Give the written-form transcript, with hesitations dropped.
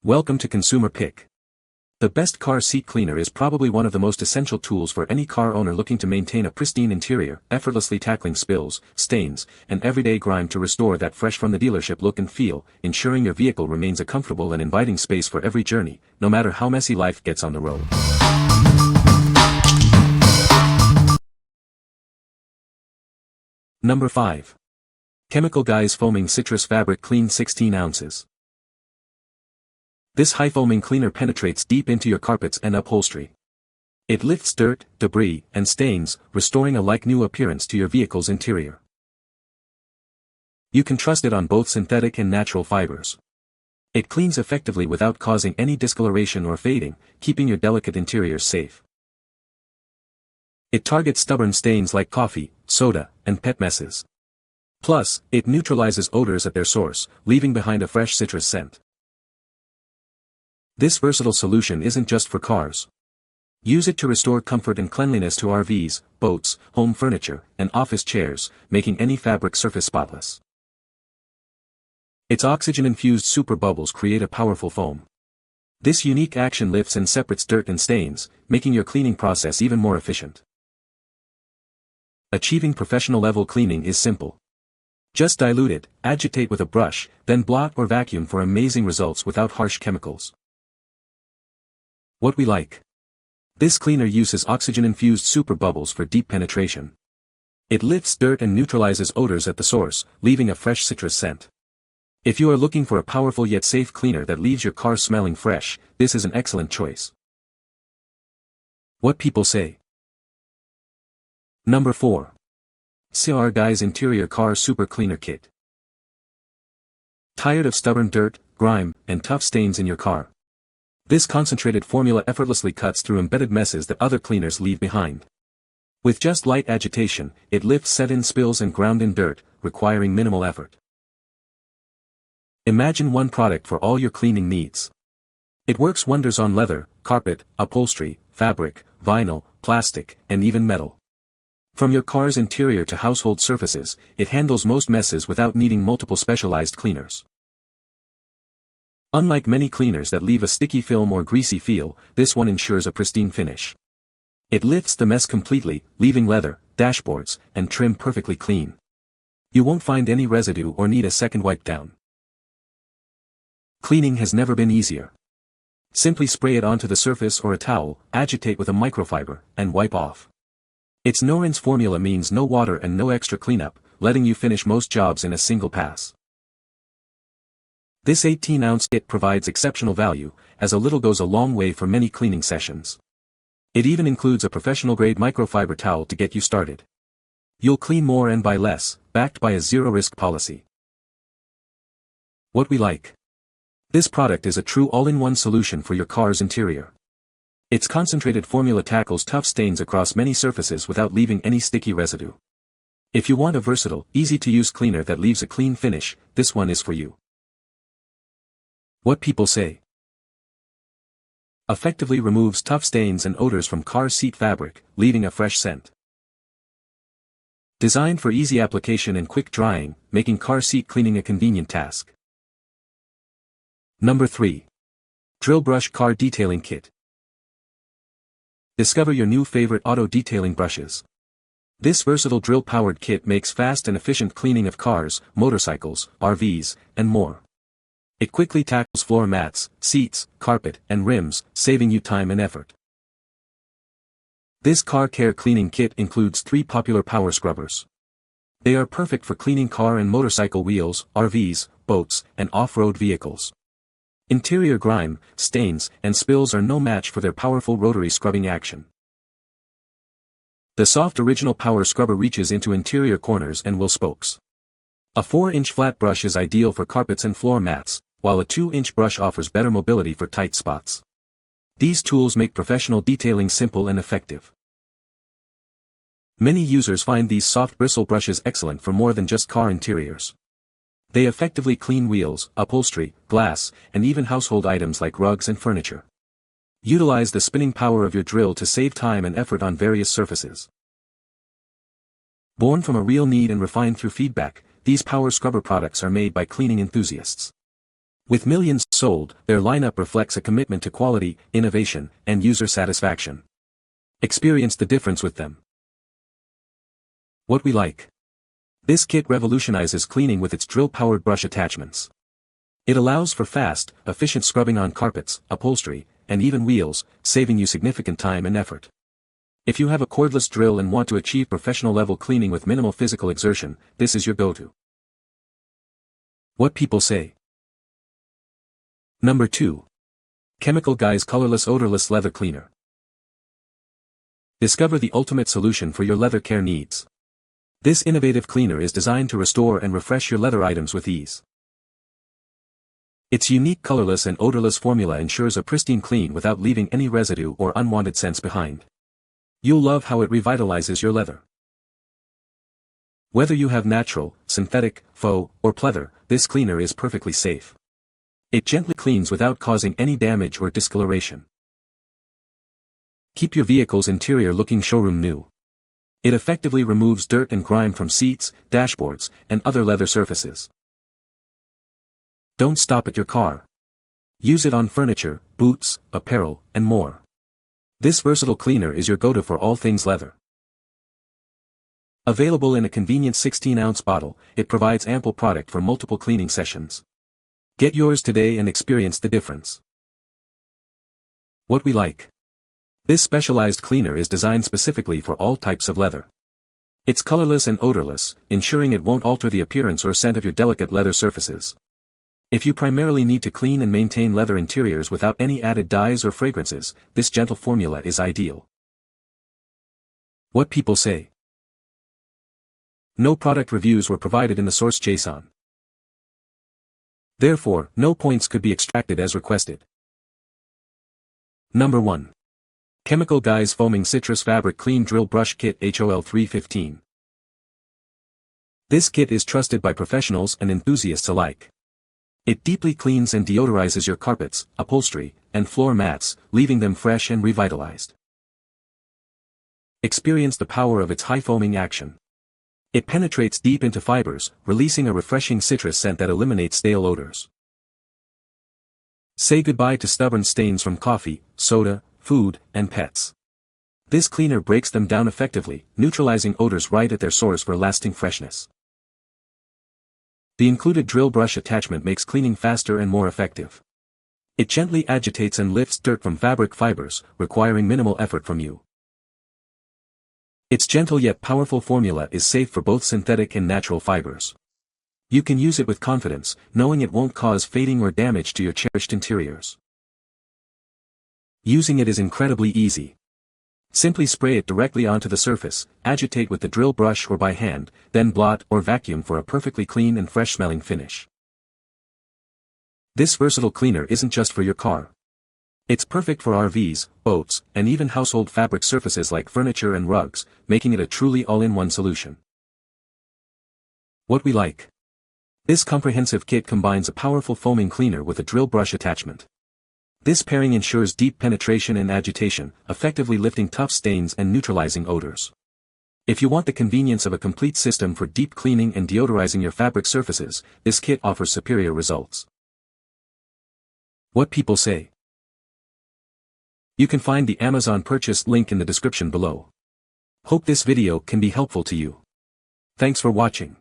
Welcome to Consumer Pick. The best car seat cleaner is probably one of the most essential tools for any car owner looking to maintain a pristine interior, effortlessly tackling spills, stains, and everyday grime to restore that fresh from the dealership look and feel, ensuring your vehicle remains a comfortable and inviting space for every journey, no matter how messy life gets on the road. Number 5. Chemical Guys Foaming Citrus Fabric Clean 16 ounces. This high-foaming cleaner penetrates deep into your carpets and upholstery. It lifts dirt, debris, and stains, restoring a like-new appearance to your vehicle's interior. You can trust it on both synthetic and natural fibers. It cleans effectively without causing any discoloration or fading, keeping your delicate interiors safe. It targets stubborn stains like coffee, soda, and pet messes. Plus, it neutralizes odors at their source, leaving behind a fresh citrus scent. This versatile solution isn't just for cars. Use it to restore comfort and cleanliness to RVs, boats, home furniture, and office chairs, making any fabric surface spotless. Its oxygen-infused super bubbles create a powerful foam. This unique action lifts and separates dirt and stains, making your cleaning process even more efficient. Achieving professional-level cleaning is simple. Just dilute it, agitate with a brush, then blot or vacuum for amazing results without harsh chemicals. What we like. This cleaner uses oxygen-infused super bubbles for deep penetration. It lifts dirt and neutralizes odors at the source, leaving a fresh citrus scent. If you are looking for a powerful yet safe cleaner that leaves your car smelling fresh, this is an excellent choice. What people say. Number 4. CR Guys Interior Car Super Cleaner Kit. Tired of stubborn dirt, grime, and tough stains in your car? This concentrated formula effortlessly cuts through embedded messes that other cleaners leave behind. With just light agitation, it lifts set-in spills and ground-in dirt, requiring minimal effort. Imagine one product for all your cleaning needs. It works wonders on leather, carpet, upholstery, fabric, vinyl, plastic, and even metal. From your car's interior to household surfaces, it handles most messes without needing multiple specialized cleaners. Unlike many cleaners that leave a sticky film or greasy feel, this one ensures a pristine finish. It lifts the mess completely, leaving leather, dashboards, and trim perfectly clean. You won't find any residue or need a second wipe down. Cleaning has never been easier. Simply spray it onto the surface or a towel, agitate with a microfiber, and wipe off. Its no-rinse formula means no water and no extra cleanup, letting you finish most jobs in a single pass. This 18-ounce kit provides exceptional value, as a little goes a long way for many cleaning sessions. It even includes a professional-grade microfiber towel to get you started. You'll clean more and buy less, backed by a zero-risk policy. What we like. This product is a true all-in-one solution for your car's interior. Its concentrated formula tackles tough stains across many surfaces without leaving any sticky residue. If you want a versatile, easy-to-use cleaner that leaves a clean finish, this one is for you. What people say. Effectively removes tough stains and odors from car seat fabric, leaving a fresh scent. Designed for easy application and quick drying, making car seat cleaning a convenient task. Number 3. Drillbrush Car Detailing Kit. Discover your new favorite auto detailing brushes. This versatile drill-powered kit makes fast and efficient cleaning of cars, motorcycles, RVs, and more. It quickly tackles floor mats, seats, carpet, and rims, saving you time and effort. This car care cleaning kit includes 3 popular power scrubbers. They are perfect for cleaning car and motorcycle wheels, RVs, boats, and off-road vehicles. Interior grime, stains, and spills are no match for their powerful rotary scrubbing action. The soft original power scrubber reaches into interior corners and wheel spokes. A 4-inch flat brush is ideal for carpets and floor mats, while a 2-inch brush offers better mobility for tight spots. These tools make professional detailing simple and effective. Many users find these soft bristle brushes excellent for more than just car interiors. They effectively clean wheels, upholstery, glass, and even household items like rugs and furniture. Utilize the spinning power of your drill to save time and effort on various surfaces. Born from a real need and refined through feedback, these power scrubber products are made by cleaning enthusiasts. With millions sold, their lineup reflects a commitment to quality, innovation, and user satisfaction. Experience the difference with them. What we like. This kit revolutionizes cleaning with its drill-powered brush attachments. It allows for fast, efficient scrubbing on carpets, upholstery, and even wheels, saving you significant time and effort. If you have a cordless drill and want to achieve professional-level cleaning with minimal physical exertion, this is your go-to. What people say. Number 2. Chemical Guy's Colorless Odorless Leather Cleaner. Discover the ultimate solution for your leather care needs. This innovative cleaner is designed to restore and refresh your leather items with ease. Its unique colorless and odorless formula ensures a pristine clean without leaving any residue or unwanted scents behind. You'll love how it revitalizes your leather. Whether you have natural, synthetic, faux, or pleather, this cleaner is perfectly safe. It gently cleans without causing any damage or discoloration. Keep your vehicle's interior looking showroom new. It effectively removes dirt and grime from seats, dashboards, and other leather surfaces. Don't stop at your car. Use it on furniture, boots, apparel, and more. This versatile cleaner is your go-to for all things leather. Available in a convenient 16-ounce bottle, it provides ample product for multiple cleaning sessions. Get yours today and experience the difference. What we like. This specialized cleaner is designed specifically for all types of leather. It's colorless and odorless, ensuring it won't alter the appearance or scent of your delicate leather surfaces. If you primarily need to clean and maintain leather interiors without any added dyes or fragrances, this gentle formula is ideal. What people say. No product reviews were provided in the source JSON. Therefore, no points could be extracted as requested. Number 1. Chemical Guy's Foaming Citrus Fabric Clean Drill Brush Kit HOL 315. This kit is trusted by professionals and enthusiasts alike. It deeply cleans and deodorizes your carpets, upholstery, and floor mats, leaving them fresh and revitalized. Experience the power of its high foaming action. It penetrates deep into fibers, releasing a refreshing citrus scent that eliminates stale odors. Say goodbye to stubborn stains from coffee, soda, food, and pets. This cleaner breaks them down effectively, neutralizing odors right at their source for lasting freshness. The included drill brush attachment makes cleaning faster and more effective. It gently agitates and lifts dirt from fabric fibers, requiring minimal effort from you. Its gentle yet powerful formula is safe for both synthetic and natural fibers. You can use it with confidence, knowing it won't cause fading or damage to your cherished interiors. Using it is incredibly easy. Simply spray it directly onto the surface, agitate with the drill brush or by hand, then blot or vacuum for a perfectly clean and fresh-smelling finish. This versatile cleaner isn't just for your car. It's perfect for RVs, boats, and even household fabric surfaces like furniture and rugs, making it a truly all-in-one solution. What we like. This comprehensive kit combines a powerful foaming cleaner with a drill brush attachment. This pairing ensures deep penetration and agitation, effectively lifting tough stains and neutralizing odors. If you want the convenience of a complete system for deep cleaning and deodorizing your fabric surfaces, this kit offers superior results. What people say. You can find the Amazon purchase link in the description below. Hope this video can be helpful to you. Thanks for watching.